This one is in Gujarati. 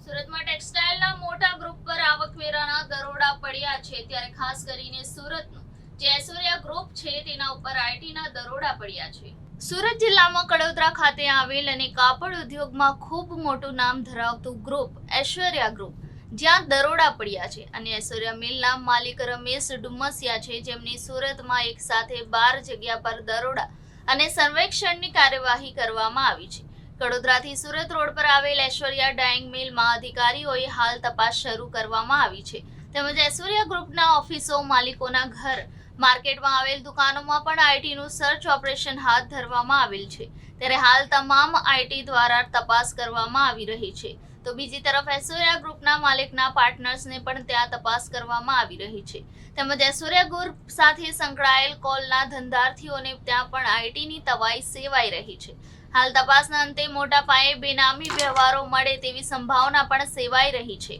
સુરતમાં ટેક્સટાઇલના મોટા ગ્રુપ પર આવકવેરાના દરોડા પડ્યા છે, ત્યારે ખાસ કરીને સુરતનું જે ઐશ્વર્યા ગ્રુપ છે તેના ઉપર આઈટીના દરોડા પડ્યા છે। સુરત જિલ્લામાં કડોદરા ખાતે આવેલ અને કાપડ ઉદ્યોગમાં ખૂબ મોટું નામ ધરાવતું ગ્રુપ ઐશ્વર્યા ગ્રુપ, જ્યાં દરોડા પડ્યા છે અને ઐશ્વર્યા મિલના માલિક રમેશ ડુમસિયા છે, જેમની સુરતમાં એક સાથે 12 જગ્યા પર દરોડા અને સર્વેક્ષણની કાર્યવાહી કરવામાં આવી છે। કડોદરાથી સુરત રોડ પર આવેલ ઐશ્વર્યા ડાઇંગ મિલમાં અધિકારીઓએ હાલ તપાસ શરૂ કરવામાં આવી છે, તેમજ ઐશ્વર્યા ગ્રુપના ઓફિસો, માલિકોના ઘર, માર્કેટમાં આવેલ દુકાનોમાં પણ આઈટીનું સર્ચ ઓપરેશન હાથ ધરવામાં આવેલ છે। ત્યારે હાલ તમામ આઈટી દ્વારા તપાસ કરવામાં આવી રહી છે, તો બીજી તરફ ઐશ્વર્યા ગ્રુપના માલિકના પાર્ટનર્સને પણ ત્યાં તપાસ કરવામાં આવી રહી છે, તેમજ ઐશ્વર્યા ગ્રુપ સાથે સંકળાયેલ કોલના ધંધાર્થીઓને ત્યાં પણ આઈટીની તવાઈ સેવાઈ રહી છે। હાલ તપાસના અંતે મોટા પાયે બેનામી વ્યવહારો મળે તેવી સંભાવના પણ સેવાઈ રહી છે।